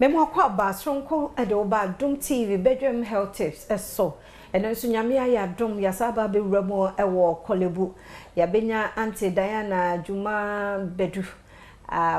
Memo akwa ba sonko e de oba Dum TV bedroom health tips eso eno nso nyame ya dum ya saba be wuramo e wo kolebu ya benya Auntie Diana Juma Bedu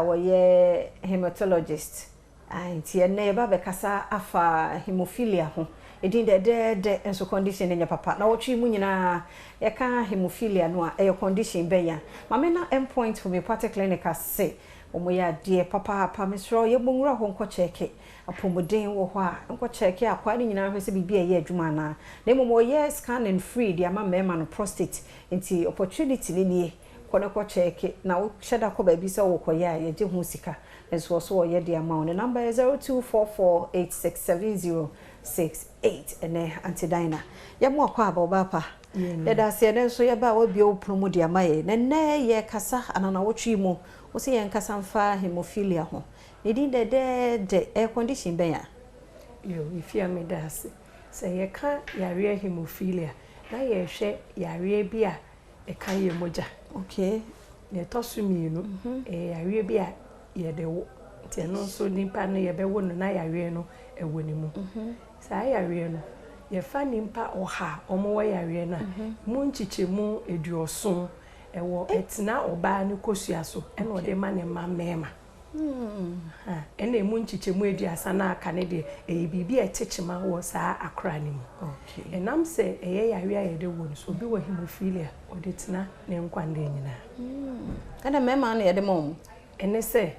wo ye hematologist anti ene ba be kasa afa hemophilia ho edin de enso condition nya papa na wotwi mu nyina ye ka hemophilia no a e condition be ya mame na endpoint for me party clinic say omoya de papa misro ye monwura ho nko cheke apomoden wo ho a nko cheke akwa ni nyina hwese bibia ye adwuma na momo ye scan and free de ama mema no prostate nti opportunity ni nie kono ko cheke na wo sheda ko ba bi se wo koye a ye je hu sika enso so wo ye de ama no number 0244867068 ene Auntie Diana ye mo akwa aba obapa ye da se ne so ye ba wo bi o promo de ama ye ne ye kasa anana wo twi mu wo se ye nkasa mfa hemophilia ho ne din de air condition ben ya yo ifia me da se ye ka yare hemophilia na ye hwe yare bi a e kan ye moja okay ne tosu mienu yare bi a ye de wo ti no so nimpa no ye be wo no na yare no e woni mu sa yare no ye fa nimpa oha omo wa yare na mu nchichemu eduoson ewo etina oba ne kosua so ena ode ma ne mema ena mu nchichemu eduasa na aka ne de bibi etechema wo saa akra ne mu okay enam se eye yare a ye de wo so bi wa hemophilia ode tina ne nkwande nyina kana mema na ye de mom ene se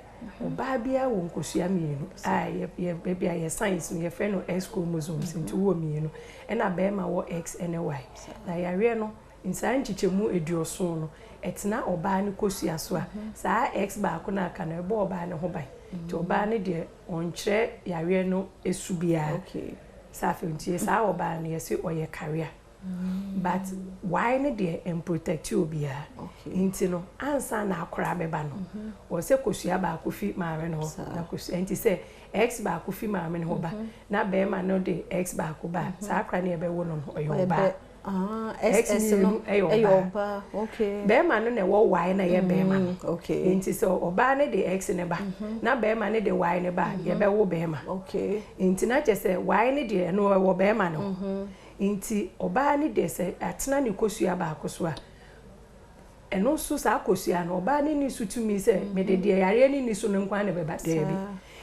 oba bia wo nkosua mienu ye bia ye science ye fe no X chromosomes nti wo mienu ena be ma wo X and Y na yare no insa nchichemu eduoson no etina oba ne kosua so a saa X ba ko na aka na ebo oba ne ho ban ti oba ne de onkyere yare no esubia okay sa fe nti saa oba ne yesi oye career but why ne de protect you bia nti no ansa na akora beba no wo se kosua ba ko fi maame no na kosua nti se X ba ko fi maame no ba na be ma no de X ba ko ba saa akora ne be wo no oyo ba SS no eyoba okay be ma no ne wo Y na ye be ma okay nti so oba ne de X ne ba na be ma ne de Y ne ba ye be wo be ma okay nti na che se Y ne de no wo be ma no inti oba ni de se atena ni kosua ba akoso a eno so sa kosua no oba ni ni sutumi se me de yare ni so no nkwan ne beba de bi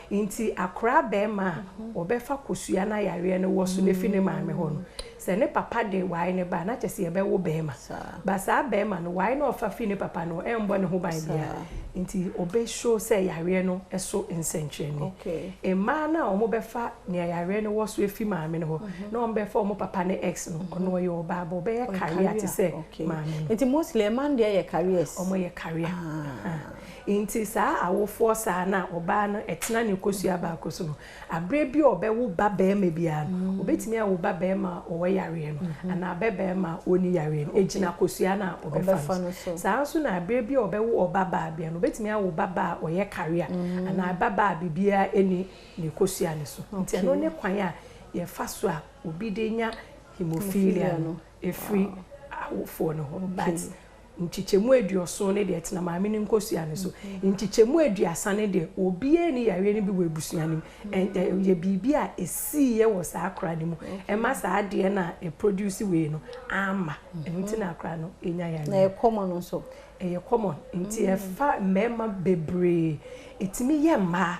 inti akra be ma obefa kosua na yare ne wo so ne fi ne maame ho no se ne papa de wai ne ba na chese ye be wo be ma ba sa be ma no wai na ofa fi ne papa no embo ne ho ban bia inti obe show se yare no eso nsenchwe ni okay e ma na omo befa ne yare ne wo so efi maame ne ho na omo befa omo papa ne ex no ono ye oba bo be career ti se maame inti mostly man de ye careers omo ye career inti sa awofo sa na oba no etena ne kosua ba akoso no abre bi obe wo ba be ma bia no obetimi awo ba be ma owe yare no ana be ma oni yare no ejina kosua na obefa no sa so na abre bi obe wo oba ba bia no obetimi awo baba oye career ana baba bibia eni ne kosua ne so nti no ne kwan a ye fa so a obi de nya hemophilia no efri awofo no but nchichemu eduoson ne de etina maame ni nkosua ne so nchichemu eduasa ne de obi eni yare ne bi we busua ne ye bibia esi ye wo sa akra ne mu e ma sa de na e produce we no ama nti na akra no enya yare na e common so e common nti e fa mema bebre etimi ye ma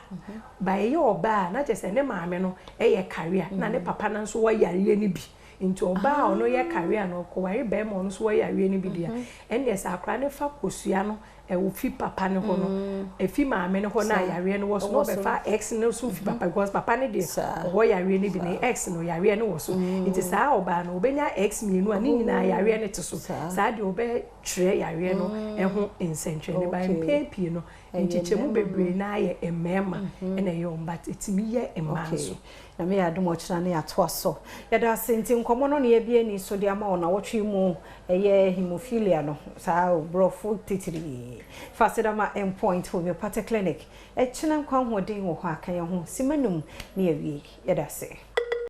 ba ye oba na chese ne maame no e ye career na ne papa na so wo yare ne bi nti oba ono ye career no ko wari be mo no so wo yare ne bi dia ende sa akra ne fa kosua no e wo fi papa ne ho no e fi maame ne ho na yare no wo so no be fa X no so fi papa because papa ne de wo yare ne bi ne X no yare ne wo so nti sa oba no obenya X mienu ani nyina yare ne te so sa de obe twere yare no e ho nsentwe ne ba mpepie no nchichemu bebre na ye emema ene ye ombat etimi ye emanso na me ya domo kira na ya to aso ya da senti nkomo no na ye bie ni so de ama ona wotwe mu eye hemophilia no sa brofo titiri fasedama endpoint homeopathic clinic e china nkwa hodin wo ho akan ho simanum na ye wi ya da se